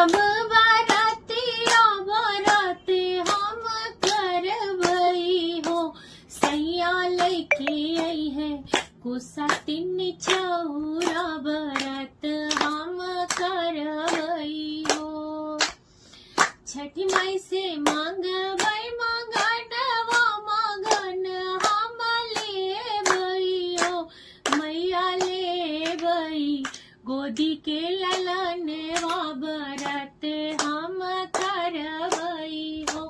सब बरातिया बराते हम करबई हो, सैया लेके आई है कुसा तीन चौरा बरात हम करबई हो। छठी माई से मांगबई मंगनवा मगन हम लेबई हो, मैया लेबई गोदी के ललनवा बरात हम करबई हो,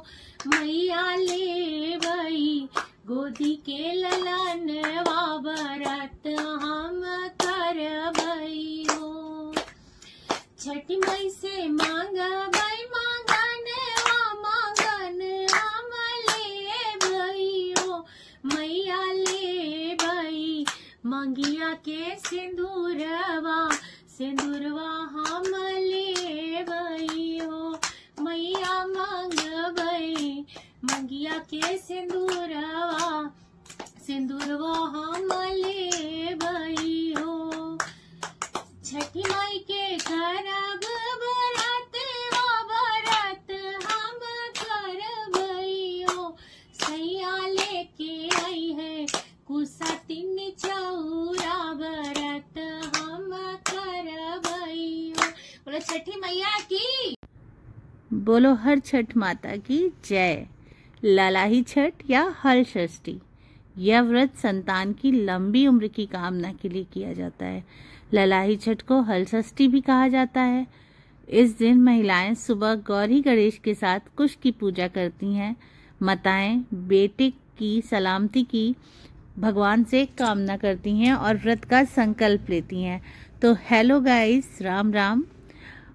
मैया लेबई गोदी के ललनवा बरात हम करबई हो। छठी माई से मांगबई मंगनवा मगन हम लेबई हो, मैया लेबई मंगिया के सिंदूरवा सिंदूरवा हम लेबई हो, मैया मंगबई मंगिया के सिंदूरवा सिंदूरवा हम लेबई हो। छठी माई के करब बरातवा बरात हम करबई हो, सैया लेके आई है कुसा तीन चौरा बरात हम करबई हो। बोलो छठी मैया की, बोलो हर छठ माता की जय। लालाही छठ या हल षष्ठी, यह व्रत संतान की लंबी उम्र की कामना के लिए किया जाता है। ललाही छठ को हल षष्ठी भी कहा जाता है। इस दिन महिलाएं सुबह गौरी गणेश के साथ कुश की पूजा करती हैं। माताएं बेटे की सलामती की भगवान से कामना करती हैं और व्रत का संकल्प लेती हैं। तो हेलो गाइस, राम राम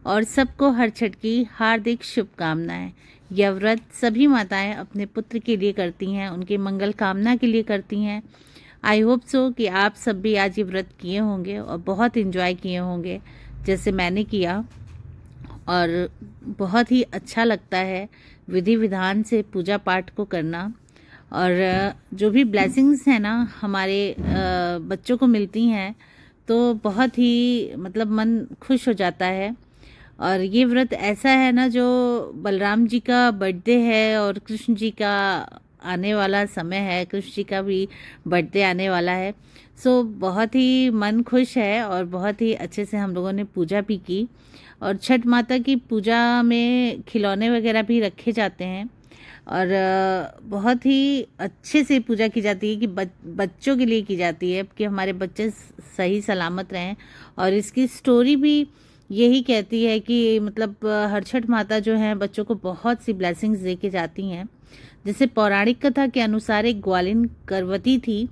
और सबको हर छठ की हार्दिक शुभकामनाएं। यह व्रत सभी माताएं अपने पुत्र के लिए करती हैं, उनके मंगल कामना के लिए करती हैं। आई होप सो कि आप सब भी आज ये व्रत किए होंगे और बहुत एंजॉय किए होंगे जैसे मैंने किया, और बहुत ही अच्छा लगता है विधि विधान से पूजा पाठ को करना। और जो भी ब्लेसिंग्स हैं ना हमारे बच्चों को मिलती हैं तो बहुत ही मतलब मन खुश हो जाता है। और ये व्रत ऐसा है ना जो बलराम जी का बर्थडे है और कृष्ण जी का आने वाला समय है, कृष्ण जी का भी बर्थडे आने वाला है। सो बहुत ही मन खुश है और बहुत ही अच्छे से हम लोगों ने पूजा भी की। और छठ माता की पूजा में खिलौने वगैरह भी रखे जाते हैं और बहुत ही अच्छे से पूजा की जाती है कि बच्चों के लिए की जाती है कि हमारे बच्चे सही सलामत रहें। और इसकी स्टोरी भी यही कहती है कि मतलब हर छठ माता जो है बच्चों को बहुत सी ब्लेसिंग्स दे के जाती हैं। जैसे पौराणिक कथा के अनुसार एक ग्वालिन गर्भवती थी,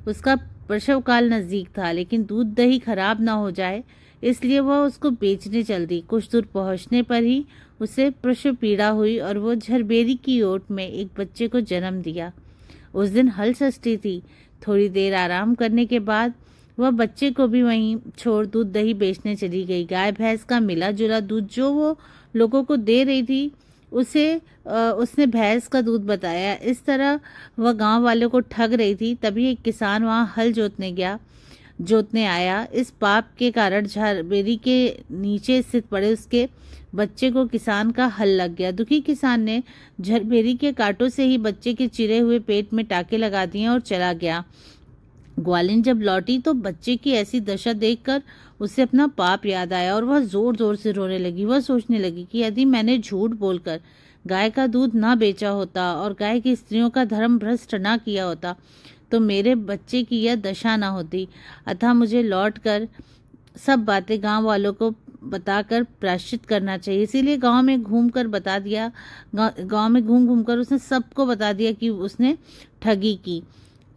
उसका प्रसव काल नज़दीक था, लेकिन दूध दही खराब ना हो जाए इसलिए वह उसको बेचने चल दी। कुछ दूर पहुंचने पर ही उसे प्रसव पीड़ा हुई और वो झरबेरी की ओट में एक बच्चे को जन्म दिया। उस दिन हल षष्ठी थी। थोड़ी देर आराम करने के बाद वह बच्चे को भी वहीं छोड़ दूध दही बेचने चली गई। गाय भैंस का मिला जुला दूध जो वो लोगों को दे रही थी उसने भैंस का दूध बताया। इस तरह वह गांव वालों को ठग रही थी। तभी एक किसान वहां हल जोतने आया। इस पाप के कारण झरबेरी के नीचे स्थित पड़े उसके बच्चे को किसान का हल लग गया। दुखी किसान ने झरबेरी के कांटों से ही बच्चे के चिरे हुए पेट में टाके लगा दिए और चला गया। ग्वालिन जब लौटी तो बच्चे की ऐसी दशा देखकर उसे अपना पाप याद आया और वह जोर जोर से रोने लगी। वह सोचने लगी कि यदि मैंने झूठ बोलकर गाय का दूध ना बेचा होता और गाय की स्त्रियों का धर्म भ्रष्ट ना किया होता तो मेरे बच्चे की यह दशा ना होती। अतः मुझे लौटकर सब बातें गांव वालों को बताकर प्रायश्चित करना चाहिए। इसीलिए गांव में घूम कर उसने सबको बता दिया कि उसने ठगी की।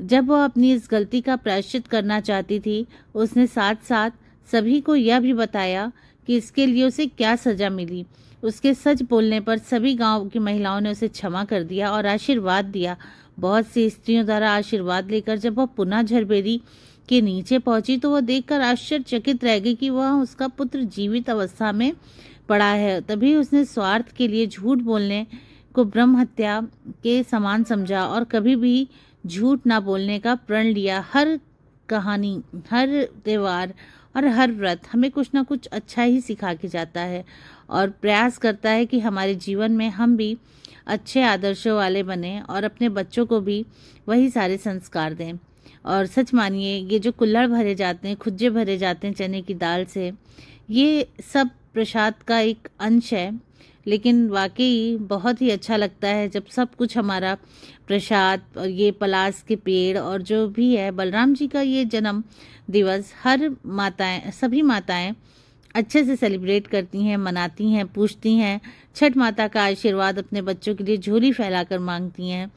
जब वह अपनी इस गलती का प्रायश्चित करना चाहती थी उसने साथ साथ सभी को यह भी बताया कि इसके लिए उसे क्या सजा मिली। उसके सच बोलने पर सभी गांव की महिलाओं ने उसे क्षमा कर दिया और आशीर्वाद दिया। बहुत सी स्त्रियों द्वारा आशीर्वाद लेकर जब वह पुनः झरबेरी के नीचे पहुंची तो वह देखकर आश्चर्यचकित रह गई कि वह उसका पुत्र जीवित अवस्था में पड़ा है। तभी उसने स्वार्थ के लिए झूठ बोलने को ब्रह्म हत्या के समान समझा और कभी भी झूठ ना बोलने का प्रण लिया। हर कहानी, हर त्योहार और हर व्रत हमें कुछ ना कुछ अच्छा ही सिखा के जाता है और प्रयास करता है कि हमारे जीवन में हम भी अच्छे आदर्शों वाले बने और अपने बच्चों को भी वही सारे संस्कार दें। और सच मानिए, ये जो कुल्हड़ भरे जाते हैं, खुज्जे भरे जाते हैं चने की दाल से, ये सब प्रसाद का एक अंश है, लेकिन वाकई बहुत ही अच्छा लगता है जब सब कुछ हमारा प्रसाद और ये पलास के पेड़ और जो भी है बलराम जी का ये जन्म दिवस हर माताएं, सभी माताएं अच्छे से सेलिब्रेट करती हैं, मनाती हैं, पूछती हैं, छठ माता का आशीर्वाद अपने बच्चों के लिए झोली फैलाकर मांगती हैं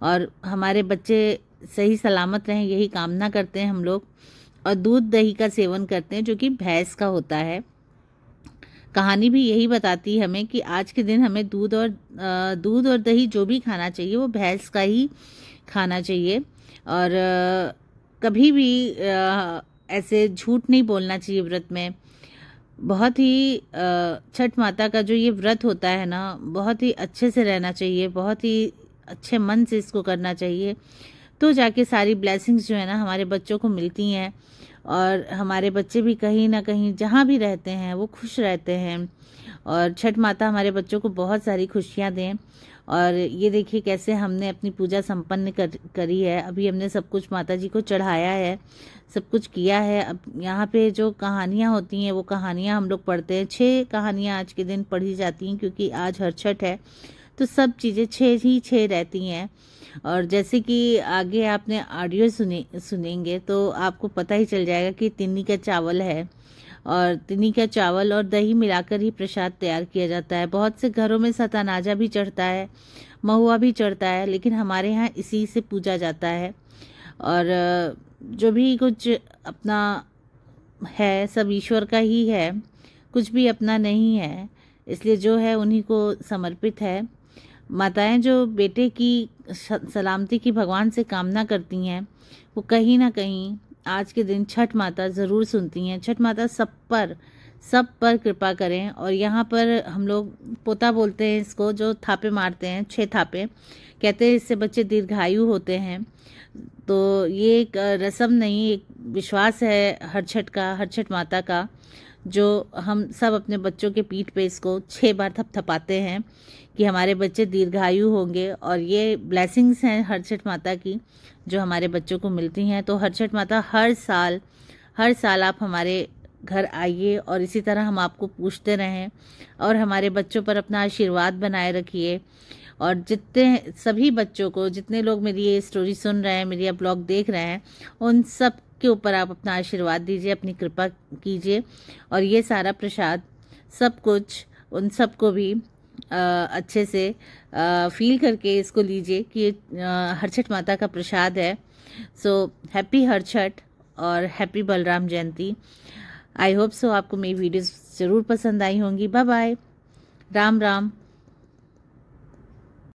और हमारे बच्चे सही सलामत रहें यही कामना करते हैं हम लोग। और दूध दही का सेवन करते हैं जो कि भैंस का होता है। कहानी भी यही बताती है हमें कि आज के दिन हमें दूध और दही जो भी खाना चाहिए वो भैंस का ही खाना चाहिए और कभी भी ऐसे झूठ नहीं बोलना चाहिए व्रत में। बहुत ही छठ माता का जो ये व्रत होता है ना, बहुत ही अच्छे से रहना चाहिए, बहुत ही अच्छे मन से इसको करना चाहिए, तो जाके सारी ब्लेसिंग्स जो है ना हमारे बच्चों को मिलती हैं और हमारे बच्चे भी कहीं ना कहीं जहाँ भी रहते हैं वो खुश रहते हैं और छठ माता हमारे बच्चों को बहुत सारी खुशियाँ दें। और ये देखिए कैसे हमने अपनी पूजा संपन्न करी है। अभी हमने सब कुछ माता जी को चढ़ाया है, सब कुछ किया है। अब यहाँ पे जो कहानियाँ होती हैं वो कहानियाँ हम लोग पढ़ते हैं। 6 कहानियाँ आज के दिन पढ़ी जाती हैं क्योंकि आज हर छठ है, तो सब चीज़ें 6 रहती हैं। और जैसे कि आगे आपने ऑडियो सुनेंगे तो आपको पता ही चल जाएगा कि तिन्नी का चावल है और तिन्नी का चावल और दही मिलाकर ही प्रसाद तैयार किया जाता है। बहुत से घरों में सतनाजा भी चढ़ता है, महुआ भी चढ़ता है, लेकिन हमारे यहाँ इसी से पूजा जाता है। और जो भी कुछ अपना है सब ईश्वर का ही है, कुछ भी अपना नहीं है, इसलिए जो है उन्हीं को समर्पित है। माताएं जो बेटे की सलामती की भगवान से कामना करती हैं वो कहीं ना कहीं आज के दिन छठ माता ज़रूर सुनती हैं। छठ माता सब पर कृपा करें। और यहाँ पर हम लोग पोता बोलते हैं इसको, जो थापे मारते हैं, 6 थापे कहते हैं, इससे बच्चे दीर्घायु होते हैं। तो ये एक रस्म नहीं, एक विश्वास है हर छठ माता का, जो हम सब अपने बच्चों के पीठ पे इसको 6 बार थपथपाते हैं कि हमारे बच्चे दीर्घायु होंगे। और ये ब्लेसिंग्स हैं हर छठ माता की जो हमारे बच्चों को मिलती हैं। तो हर छठ माता हर साल आप हमारे घर आइए और इसी तरह हम आपको पूछते रहें और हमारे बच्चों पर अपना आशीर्वाद बनाए रखिए। और जितने सभी बच्चों को, जितने लोग मेरी ये स्टोरी सुन रहे हैं, मेरी ये ब्लॉग देख रहे हैं, उन सब के ऊपर आप अपना आशीर्वाद दीजिए, अपनी कृपा कीजिए। और ये सारा प्रसाद सब कुछ उन सबको भी अच्छे से फील करके इसको लीजिए कि हर छठ माता का प्रसाद है। सो हैप्पी हर छठ और happy Balaram Jayanti. I hope so आपको मेरी वीडियोस ज़रूर पसंद आई होंगी। Bye bye, Ram Ram.